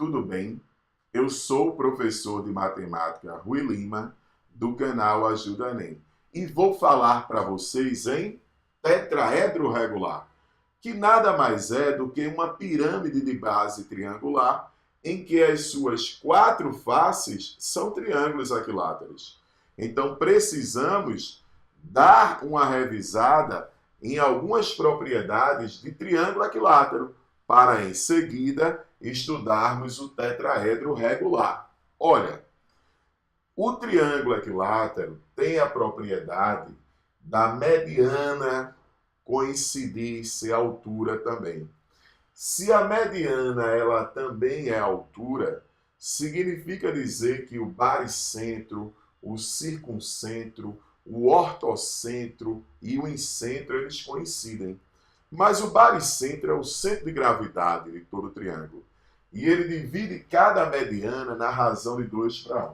tudo bem? Eu sou o professor de matemática Rui Lima, do canal Ajuda Enem, e vou falar para vocês em tetraedro regular, que nada mais é do que uma pirâmide de base triangular em que as suas quatro faces são triângulos equiláteros. Então, precisamos dar uma revisada em algumas propriedades de triângulo equilátero, para em seguida estudarmos o tetraedro regular. Olha, o triângulo equilátero tem a propriedade da mediana coincidir ser altura também. Se a mediana ela também é altura, significa dizer que o baricentro, o circuncentro, o ortocentro e o incentro eles coincidem. Mas o baricentro é o centro de gravidade de todo o triângulo. E ele divide cada mediana na razão de 2:1.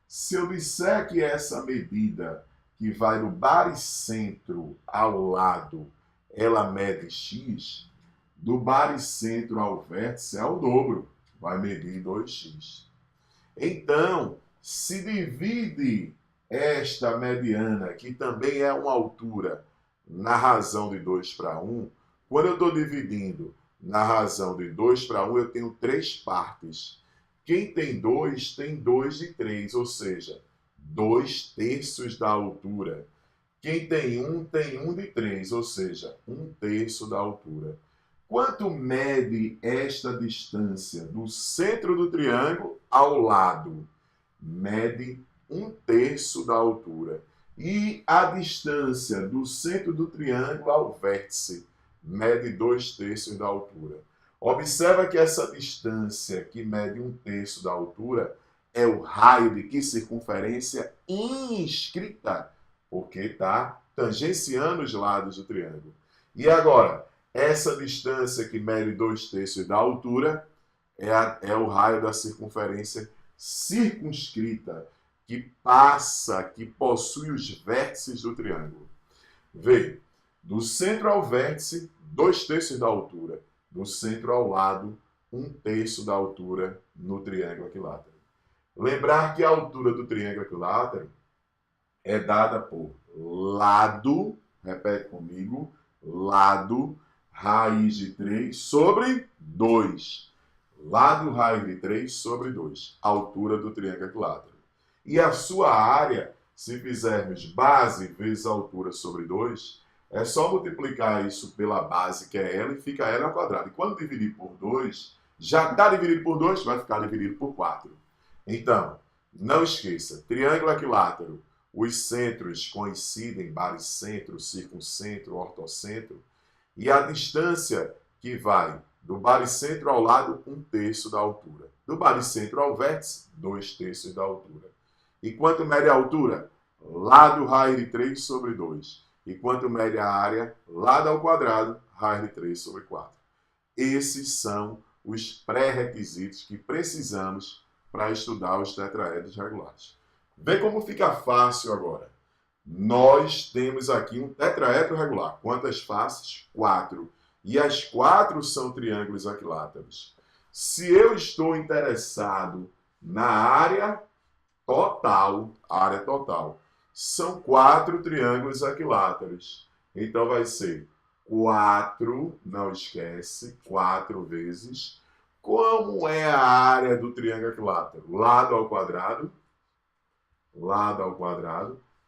Se eu disser que essa medida que vai do baricentro ao lado, ela mede x, do baricentro ao vértice é o dobro, vai medir 2x. Então, se divide esta mediana, que também é uma altura, na razão de 2:1, quando eu estou dividindo na razão de 2:1, eu tenho 3 partes. Quem tem 2 tem 2 de 3, ou seja, 2/3 da altura. Quem tem 1 tem 1 de 3, ou seja, 1/3 da altura. Quanto mede esta distância do centro do triângulo ao lado? Mede 1/3 da altura. E a distância do centro do triângulo ao vértice mede 2/3 da altura. Observa que essa distância que mede 1/3 da altura é o raio de que circunferência inscrita, porque está tangenciando os lados do triângulo. E agora, essa distância que mede 2/3 da altura é o raio da circunferência circunscrita, que passa, que possui os vértices do triângulo. Vê, do centro ao vértice, 2/3 da altura. Do centro ao lado, 1/3 da altura no triângulo equilátero. Lembrar que a altura do triângulo equilátero é dada por lado, repete comigo, lado, raiz de 3 sobre 2. Lado, raiz de 3 sobre 2. Altura do triângulo equilátero. E a sua área, se fizermos base vezes a altura sobre 2, é só multiplicar isso pela base, que é ela, e fica ela ao quadrado. E quando dividir por 2, já está dividido por 2, vai ficar dividido por 4. Então, não esqueça, triângulo equilátero, os centros coincidem, baricentro, circuncentro, ortocentro, e a distância que vai do baricentro ao lado, 1/3 da altura. Do baricentro ao vértice, 2/3 da altura. E quanto mede a altura? Lado raiz de 3 sobre 2. E quanto mede a área? Lado ao quadrado, raiz de 3 sobre 4. Esses são os pré-requisitos que precisamos para estudar os tetraedros regulares. Vê como fica fácil agora. Nós temos aqui um tetraedro regular. Quantas faces? 4. E as 4 são triângulos equiláteros. Se eu estou interessado na área total, são 4 triângulos equiláteros. Então vai ser 4, não esquece, 4 vezes. Como é a área do triângulo equilátero? Lado ao quadrado,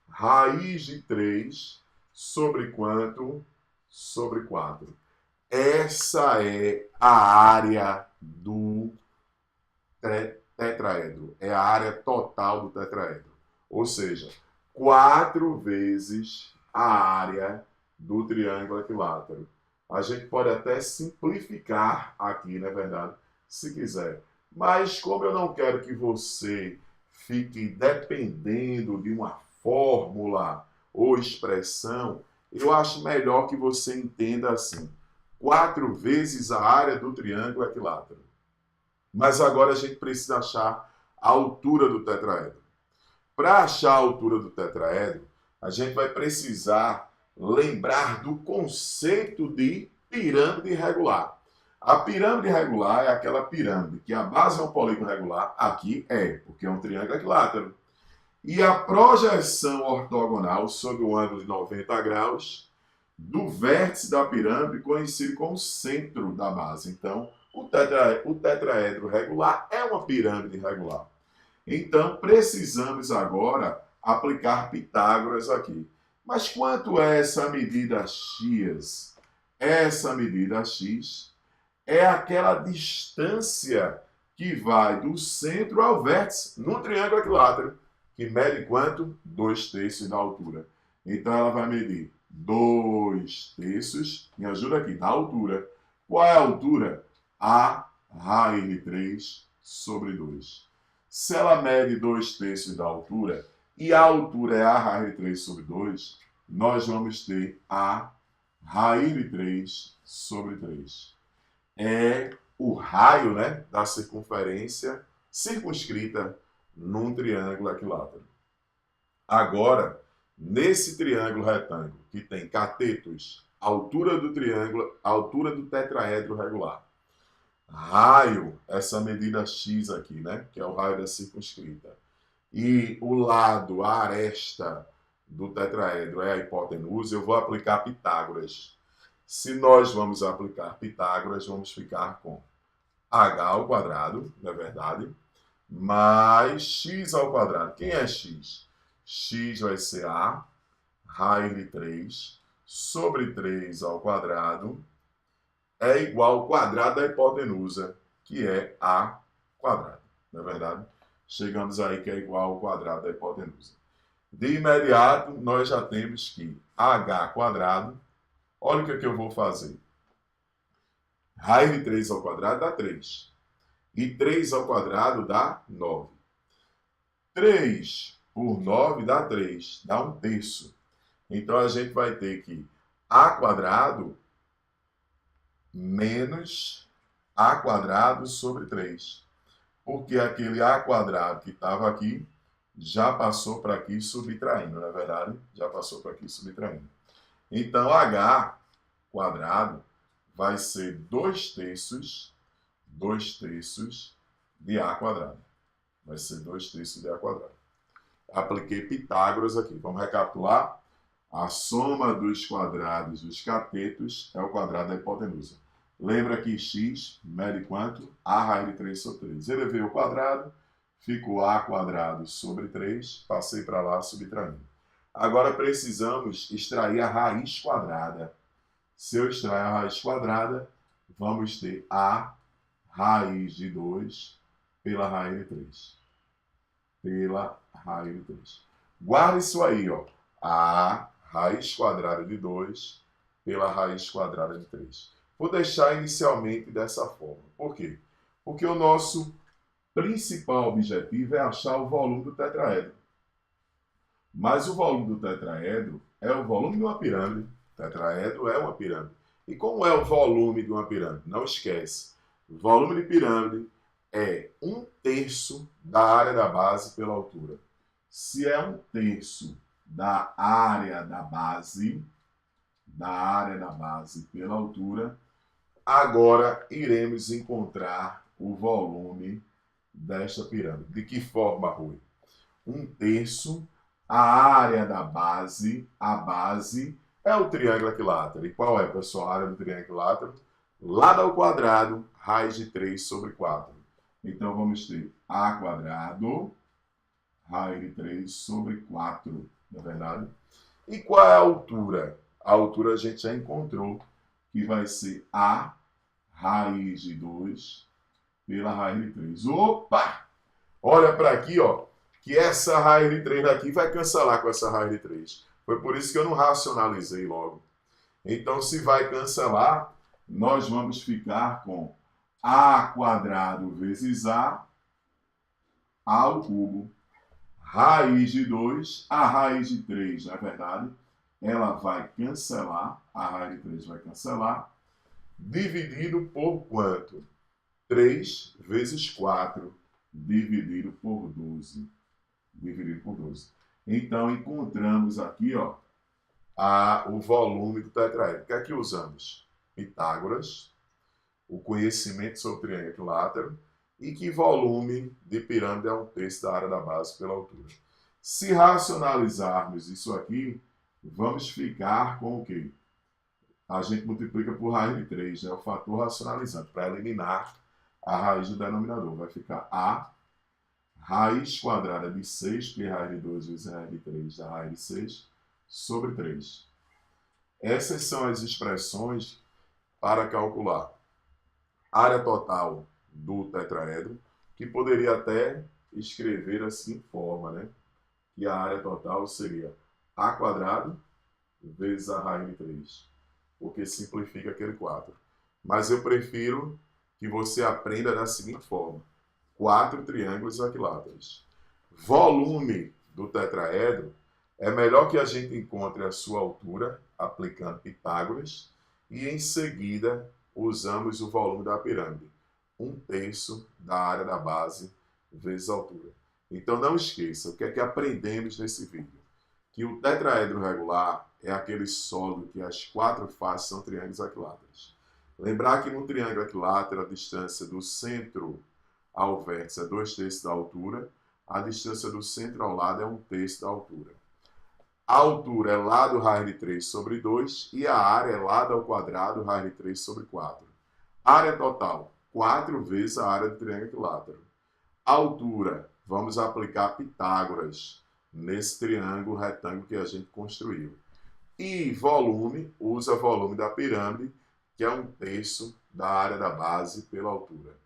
raiz de 3 sobre quanto? Sobre 4. Essa é a área do tetraedro. É a área total do tetraedro. Ou seja, 4 vezes a área do triângulo equilátero. A gente pode até simplificar aqui, não é verdade? Se quiser. Mas como eu não quero que você fique dependendo de uma fórmula ou expressão, eu acho melhor que você entenda assim. 4 vezes a área do triângulo equilátero. Mas agora a gente precisa achar a altura do tetraedro. Para achar a altura do tetraedro, a gente vai precisar lembrar do conceito de pirâmide regular. A pirâmide regular é aquela pirâmide que a base é um polígono regular, aqui é, porque é um triângulo equilátero. E a projeção ortogonal sobre o ângulo de 90 graus do vértice da pirâmide coincide com o centro da base. Então, o tetraedro regular é uma pirâmide regular. Então, precisamos agora aplicar Pitágoras aqui. Mas quanto é essa medida x? Essa medida x é aquela distância que vai do centro ao vértice no triângulo equilátero, que mede quanto? 2/3 da altura. Então, ela vai medir 2/3, me ajuda aqui, da altura. Qual é a altura? A raiz de 3 sobre 2. Se ela mede 2/3 da altura, e a altura é a raiz de 3 sobre 2, nós vamos ter a raiz de 3 sobre 3. É o raio, né, da circunferência circunscrita num triângulo equilátero. Agora, nesse triângulo retângulo, que tem catetos, altura do triângulo, altura do tetraedro regular, raio, essa medida x aqui, né, que é o raio da circunscrita, e o lado, a aresta do tetraedro é a hipotenusa, eu vou aplicar Pitágoras. Se nós vamos aplicar Pitágoras, vamos ficar com h ao quadrado, não é verdade? Mais x ao quadrado. Quem é x? X vai ser a raiz de 3 sobre 3 ao quadrado é igual ao quadrado da hipotenusa, que é a quadrado, não é verdade? Chegamos aí que é igual ao quadrado da hipotenusa. De imediato, nós já temos que h quadrado, olha o que eu vou fazer. Raiz de 3 ao quadrado dá 3. E 3 ao quadrado dá 9. 3 por 9 dá 3, dá 1/3. Então, a gente vai ter que a quadrado menos a quadrado sobre 3. Porque aquele a quadrado que estava aqui já passou para aqui subtraindo, não é verdade? Já passou para aqui subtraindo. Então, h quadrado vai ser 2/3 de a quadrado. Vai ser 2/3 de a quadrado. Apliquei Pitágoras aqui. Vamos recapitular? A soma dos quadrados dos catetos é o quadrado da hipotenusa. Lembra que x mede quanto? A raiz de 3 sobre 3. Elevei o quadrado, ficou a quadrado sobre 3, passei para lá subtraindo. Agora precisamos extrair a raiz quadrada. Se eu extrair a raiz quadrada, vamos ter a raiz de 2 pela raiz de 3. Pela raiz de 3. Guarda isso aí, ó. A raiz quadrada de 2 pela raiz quadrada de 3. Vou deixar inicialmente dessa forma. Por quê? Porque o nosso principal objetivo é achar o volume do tetraedro. Mas o volume do tetraedro é o volume de uma pirâmide. O tetraedro é uma pirâmide. E como é o volume de uma pirâmide? Não esquece. O volume de pirâmide é 1/3 da área da base pela altura. Se é 1/3 da área da base pela altura, agora iremos encontrar o volume desta pirâmide. De que forma, Rui? 1/3 a área da base, a base é o triângulo equilátero. E qual é, pessoal, a área do triângulo equilátero? Lado ao quadrado, raiz de 3 sobre 4. Então, vamos ter a quadrado, raiz de 3 sobre 4, não é verdade? E qual é a altura? A altura a gente já encontrou, que vai ser a raiz de 2 pela raiz de 3. Opa! Olha para aqui, ó, que essa raiz de 3 daqui vai cancelar com essa raiz de 3. Foi por isso que eu não racionalizei logo. Então, se vai cancelar, nós vamos ficar com a quadrado vezes a ao cubo. Raiz de 2, a raiz de 3, na verdade, ela vai cancelar, a raiz de 3 vai cancelar, dividido por quanto? 3 vezes 4, dividido por 12. Dividido por 12. Então, encontramos aqui, ó, o volume do tetraedro. O que é que usamos? Pitágoras. o conhecimento sobre o triângulo equilátero e que volume de pirâmide é 1/3 da área da base pela altura. Se racionalizarmos isso aqui, vamos ficar com o quê? A gente multiplica por raiz de 3, né? O fator racionalizante, para eliminar a raiz do denominador. Vai ficar A raiz quadrada de 6, porque raiz de 2 vezes raiz de 3 dá raiz de 6, sobre 3. Essas são as expressões para calcular a área total do tetraedro, que poderia até escrever assim em forma, né? Que a área total seria A quadrado vezes a raiz de 3, porque simplifica aquele 4. Mas eu prefiro que você aprenda da seguinte forma: 4 triângulos equiláteros. Volume do tetraedro é melhor que a gente encontre a sua altura aplicando Pitágoras e em seguida usamos o volume da pirâmide, 1/3 da área da base vezes a altura. Então não esqueça, o que é que aprendemos nesse vídeo? Que o tetraedro regular é aquele sólido que as 4 faces são triângulos equiláteros. Lembrar que no triângulo equilátero a distância do centro ao vértice é 2/3 da altura, a distância do centro ao lado é 1/3 da altura. A altura é lado raiz de 3 sobre 2 e a área é lado ao quadrado raiz de 3 sobre 4. Área total, 4 vezes a área do triângulo equilátero. Altura, vamos aplicar Pitágoras nesse triângulo retângulo que a gente construiu. E volume, usa volume da pirâmide, que é 1/3 da área da base pela altura.